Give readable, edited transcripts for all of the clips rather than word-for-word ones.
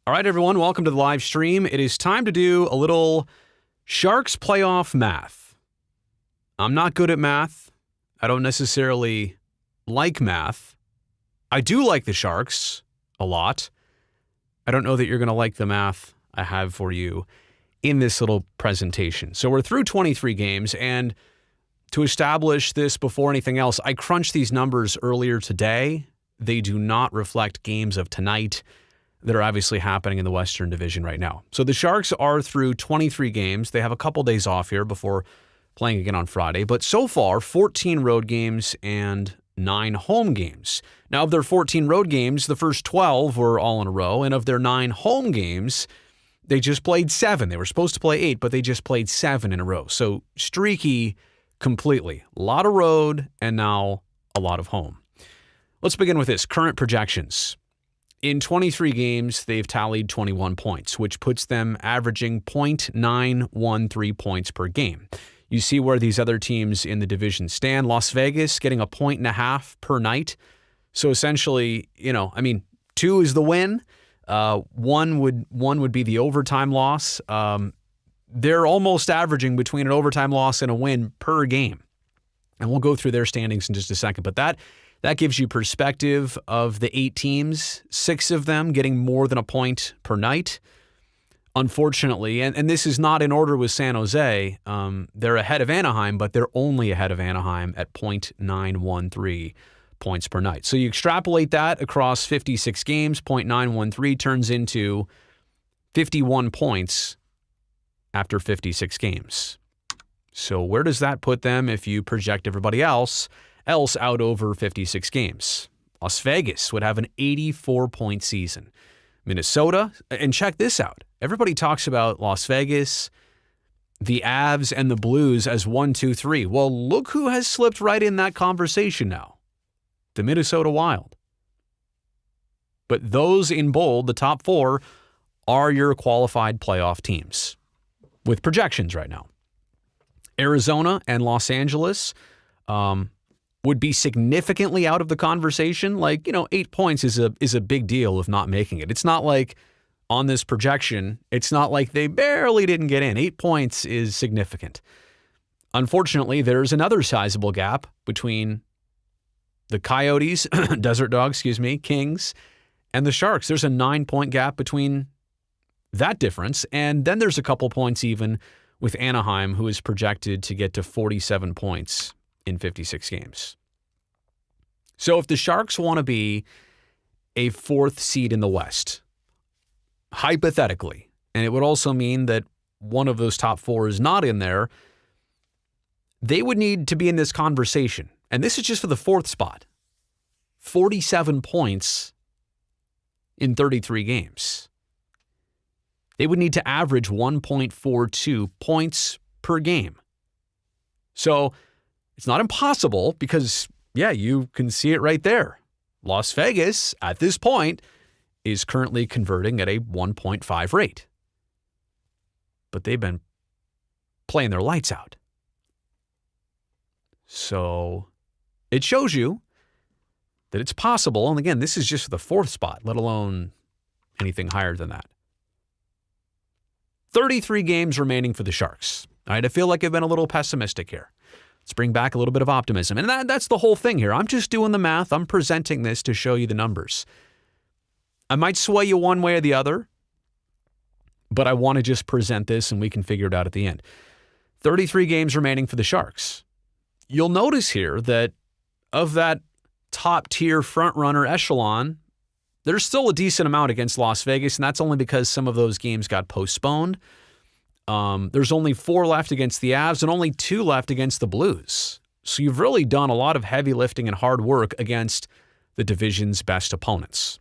All right, everyone, welcome to the live stream. It is time to do a little Sharks playoff math. I'm not good at math. I don't necessarily like math. I do like the Sharks a lot. I don't know that you're going to like the math I have for you in this little presentation. So we're through 23 games, and to establish this before anything else, I crunched these numbers earlier today. They do not reflect games of tonight that are obviously happening in the Western Division right now. So the Sharks are through 23 games. They have a couple days off here before playing again on Friday. But so far, 14 road games and 9 home games. Now, of their 14 road games, the first 12 were all in a row. And of their 9 home games, they just played 7. They were supposed to play 8, but they just played 7 in a row. So streaky completely. A lot of road and now a lot of home. Let's begin with this. Current projections. In 23 games, they've tallied 21 points, which puts them averaging .913 points per game. You see where these other teams in the division stand. Las Vegas getting 1.5 points per night. So essentially, 2 is the win. One would be the overtime loss. They're almost averaging between an overtime loss and a win per game. And we'll go through their standings in just a second. But that gives you perspective of the 8 teams, 6 of them getting more than a point per night. Unfortunately, and this is not in order with San Jose, they're ahead of Anaheim, but they're only ahead of Anaheim at .913 points per night. So you extrapolate that across 56 games, .913 turns into 51 points after 56 games. So where does that put them if you project everybody else out over 56 games? Las Vegas would have an 84-point season. Minnesota, and check this out. Everybody talks about Las Vegas, the Avs, and the Blues as 1, 2, 3. Well, look who has slipped right in that conversation now. The Minnesota Wild. But those in bold, the top 4, are your qualified playoff teams with projections right now. Arizona and Los Angeles would be significantly out of the conversation. 8 points is a big deal of not making it. It's not like on this projection, it's not like they barely didn't get in. 8 points is significant. Unfortunately, there's another sizable gap between the Coyotes, Desert Dogs, Kings, and the Sharks. There's a 9-point gap between that difference. And then there's a couple points even with Anaheim, who is projected to get to 47 points in 56 games. So if the Sharks want to be a 4th seed in the West, hypothetically, and it would also mean that one of those top 4 is not in there, they would need to be in this conversation. And this is just for the 4th spot. 47 points in 33 games. They would need to average 1.42 points per game. So it's not impossible because, you can see it right there. Las Vegas, at this point, is currently converting at a 1.5 rate. But they've been playing their lights out. So it shows you that it's possible. And again, this is just for the 4th spot, let alone anything higher than that. 33 games remaining for the Sharks. All right, I feel like I've been a little pessimistic here. Let's bring back a little bit of optimism. And that's the whole thing here. I'm just doing the math. I'm presenting this to show you the numbers. I might sway you one way or the other, but I want to just present this and we can figure it out at the end. 33 games remaining for the Sharks. You'll notice here that of that top-tier front-runner echelon, there's still a decent amount against Las Vegas, and that's only because some of those games got postponed. There's only 4 left against the Avs and only 2 left against the Blues. So you've really done a lot of heavy lifting and hard work against the division's best opponents.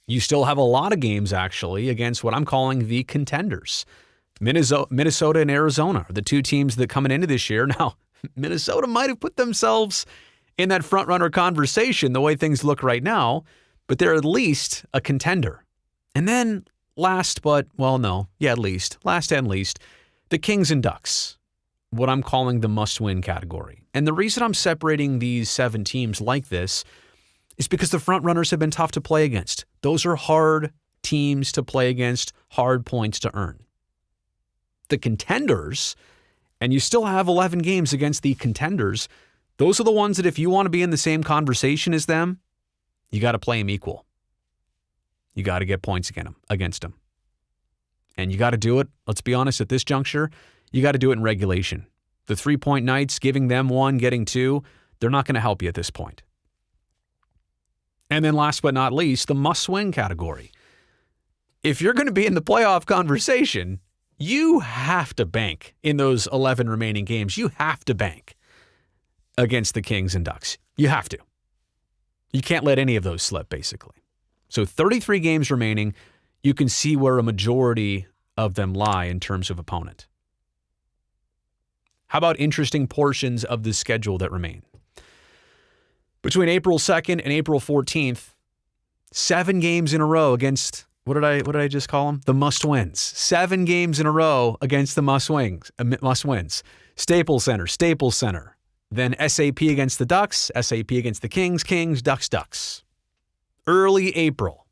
You still have a lot of games, actually, against what I'm calling the contenders. Minnesota and Arizona are the 2 teams that coming into this year. Now, Minnesota might have put themselves in that front-runner conversation the way things look right now, but they're at least a contender. And then last and least, the Kings and Ducks, what I'm calling the must-win category. And the reason I'm separating these 7 teams like this is because the front runners have been tough to play against. Those are hard teams to play against, hard points to earn. The contenders, and you still have 11 games against the contenders, those are the ones that if you want to be in the same conversation as them, you got to play them equal. You got to get points against them. And you got to do it, let's be honest, at this juncture, you got to do it in regulation. The 3-point nights, giving them 1, getting 2, they're not going to help you at this point. And then last but not least, the must-win category. If you're going to be in the playoff conversation, you have to bank in those 11 remaining games. You have to bank against the Kings and Ducks. You have to. You can't let any of those slip, basically. So 33 games remaining. You can see where a majority of them lie in terms of opponent. How about interesting portions of the schedule that remain? Between April 2nd and April 14th, 7 games in a row against, what did I just call them? The must-wins. 7 games in a row against the must-wins. Staples Center. Then SAP against the Ducks, SAP against the Kings, Ducks. Early April.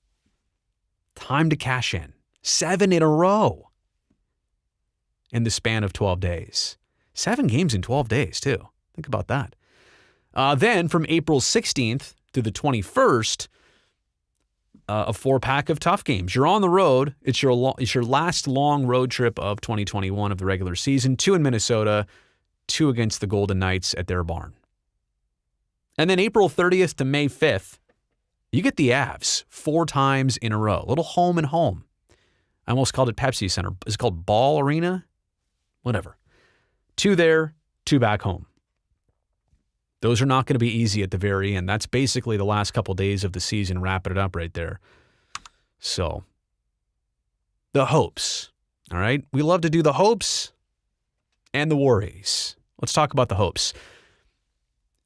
Time to cash in. 7 in a row in the span of 12 days. 7 games in 12 days, too. Think about that. Then from April 16th to the 21st, a 4-pack of tough games. You're on the road. It's your last long road trip of 2021 of the regular season. 2 in Minnesota, 2 against the Golden Knights at their barn. And then April 30th to May 5th, you get the Avs 4 times in a row. A little home and home. I almost called it Pepsi Center. Is it called Ball Arena? Whatever. 2 there, 2 back home. Those are not going to be easy at the very end. That's basically the last couple days of the season, wrapping it up right there. So, the hopes. All right? We love to do the hopes and the worries. Let's talk about the hopes.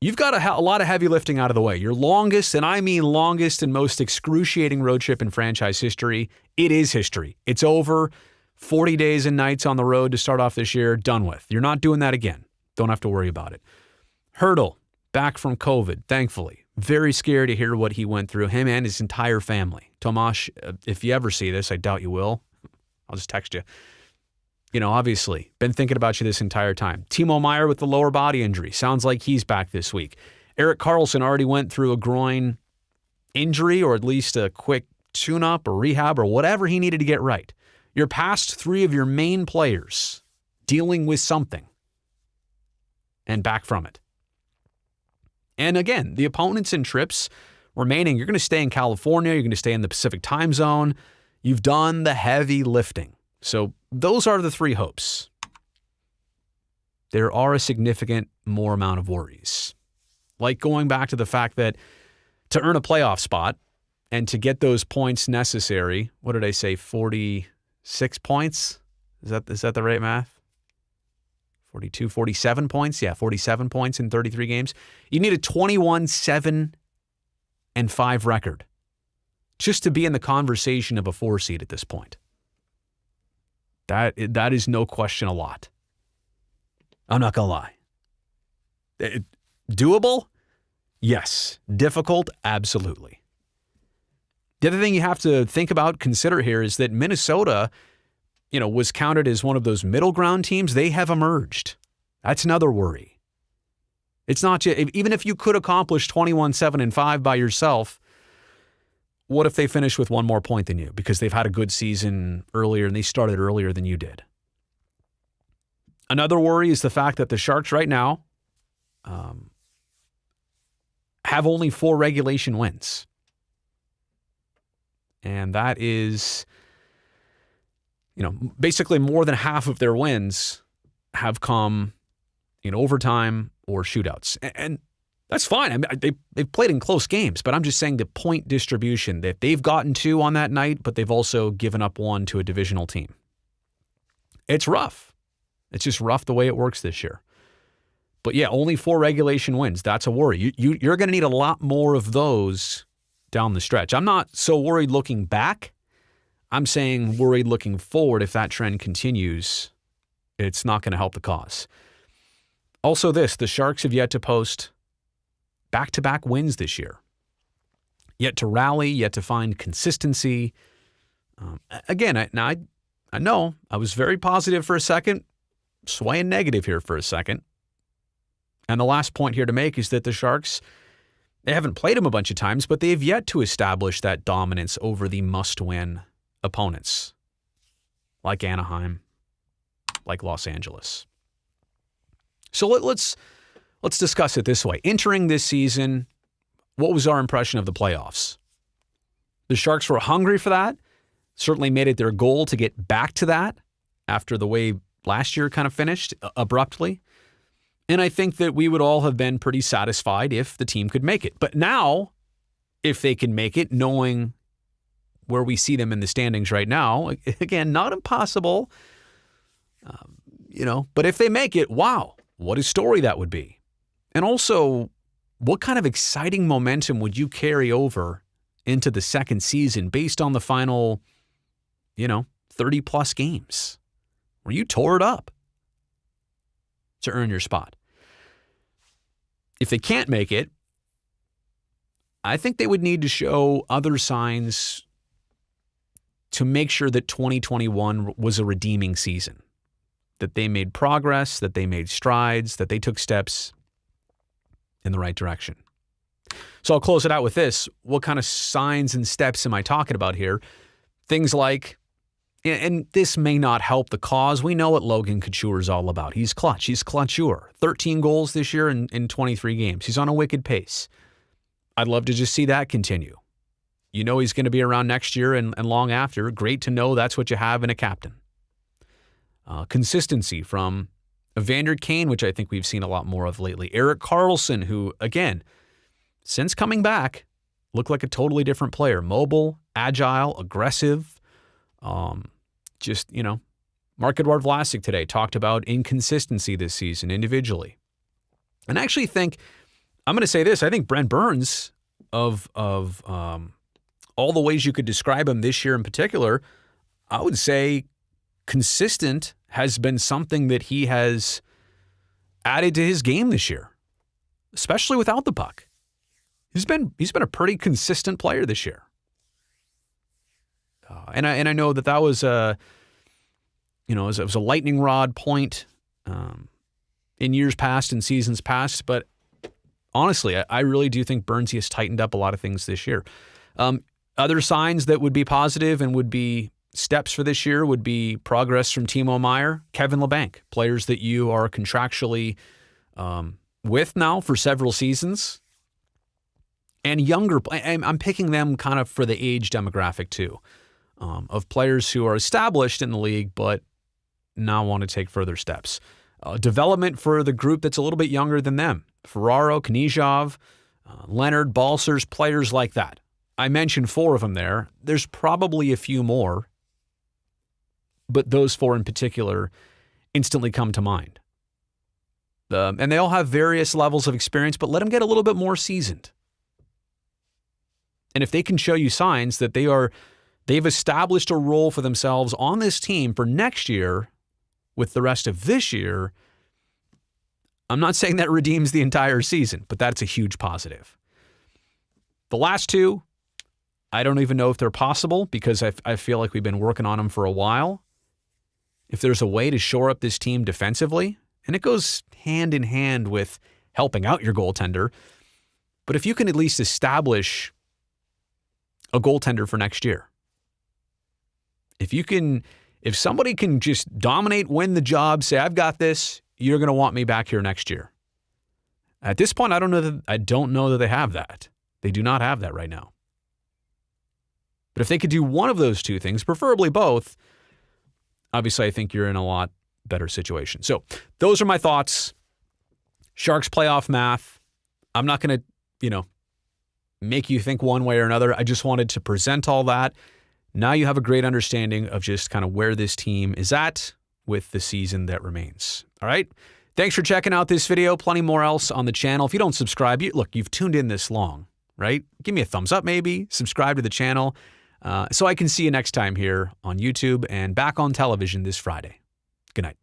You've got a lot of heavy lifting out of the way. Your longest, and I mean longest and most excruciating road trip in franchise history. It is history. It's over. 40 days and nights on the road to start off this year, done with. You're not doing that again. Don't have to worry about it. Hurdle, back from COVID, thankfully. Very scary to hear what he went through, him and his entire family. Tomasz, if you ever see this, I doubt you will. I'll just text you. You know, obviously, been thinking about you this entire time. Timo Meier with the lower body injury. Sounds like he's back this week. Erik Karlsson already went through a groin injury, or at least a quick tune-up or rehab or whatever he needed to get right. You're past 3 of your main players dealing with something and back from it. And again, the opponents and trips remaining, you're going to stay in California, you're going to stay in the Pacific time zone. You've done the heavy lifting. So those are the 3 hopes. There are a significant more amount of worries. Like going back to the fact that to earn a playoff spot and to get those points necessary, what did I say, 46 points? Is that the right math? 47 points? Yeah, 47 points in 33 games. You need a 21-7-5 record just to be in the conversation of a 4 seed at this point. That is no question a lot. I'm not going to lie. Doable? Yes. Difficult? Absolutely. The other thing you have to think about, consider here, is that Minnesota, was counted as one of those middle ground teams. They have emerged. That's another worry. It's not just, even if you could accomplish 21-7-5 by yourself, what if they finish with 1 more point than you because they've had a good season earlier and they started earlier than you did? Another worry is the fact that the Sharks right now have only 4 regulation wins. And that is, basically more than half of their wins have come in overtime or shootouts. And that's fine. I mean, they've played in close games, but I'm just saying the point distribution, that they've gotten 2 on that night, but they've also given up 1 to a divisional team. It's rough. It's just rough the way it works this year. But yeah, only 4 regulation wins. That's a worry. You're going to need a lot more of those down the stretch. I'm not so worried looking back. I'm saying worried looking forward. If that trend continues, it's not going to help the cause. Also the Sharks have yet to post back-to-back wins this year. Yet to rally, yet to find consistency. Again, I know I was very positive for a second, swaying negative here for a second. And the last point here to make is that the Sharks, they haven't played them a bunch of times, but they have yet to establish that dominance over the must-win opponents, like Anaheim, like Los Angeles. So let's discuss it this way. Entering this season, what was our impression of the playoffs? The Sharks were hungry for that, certainly made it their goal to get back to that after the way last year kind of finished abruptly. And I think that we would all have been pretty satisfied if the team could make it. But now, if they can make it, knowing where we see them in the standings right now, again, not impossible, but if they make it, wow, what a story that would be. And also, what kind of exciting momentum would you carry over into the second season based on the final, 30-plus games where you tore it up to earn your spot? If they can't make it, I think they would need to show other signs to make sure that 2021 was a redeeming season, that they made progress, that they made strides, that they took steps in the right direction. So I'll close it out with this. What kind of signs and steps am I talking about here? Things like, and this may not help the cause. We know what Logan Couture is all about. He's clutch. He's clutcheur. 13 goals this year in 23 games. He's on a wicked pace. I'd love to just see that continue. You know he's going to be around next year and long after. Great to know that's what you have in a captain. Consistency from Evander Kane, which I think we've seen a lot more of lately. Erik Karlsson, who, again, since coming back, looked like a totally different player. Mobile, agile, aggressive. Marc-Edouard Vlasic today talked about inconsistency this season individually. And I actually think, I'm going to say this, I think Brent Burns, of all the ways you could describe him this year in particular, I would say consistent has been something that he has added to his game this year, especially without the puck. He's been a pretty consistent player this year. And I know that was it was a lightning rod point in years past and seasons past. But honestly, I really do think Burnsy has tightened up a lot of things this year. Other signs that would be positive and would be steps for this year would be progress from Timo Meier, Kevin Labanc, players that you are contractually with now for several seasons. And younger, I'm picking them kind of for the age demographic too, of players who are established in the league but now want to take further steps. Development for the group that's a little bit younger than them. Ferraro, Knyzhov, Leonard, Balcers, players like that. I mentioned 4 of them there. There's probably a few more, but those 4 in particular instantly come to mind. And they all have various levels of experience, but let them get a little bit more seasoned. And if they can show you signs that they've established a role for themselves on this team for next year with the rest of this year, I'm not saying that redeems the entire season, but that's a huge positive. The last 2, I don't even know if they're possible because I feel like we've been working on them for a while. If there's a way to shore up this team defensively, and it goes hand in hand with helping out your goaltender, but if you can at least establish a goaltender for next year, if somebody can just dominate, win the job, say, I've got this, you're going to want me back here next year. At this point, I don't know that they have that. They do not have that right now. But if they could do one of those 2 things, preferably both, obviously I think you're in a lot better situation. So those are my thoughts. Sharks playoff math. I'm not going to, make you think one way or another. I just wanted to present all that. Now you have a great understanding of just kind of where this team is at with the season that remains. All right. Thanks for checking out this video. Plenty more else on the channel. If you don't subscribe, you've tuned in this long, right? Give me a thumbs up, maybe. Subscribe to the channel so I can see you next time here on YouTube and back on television this Friday. Good night.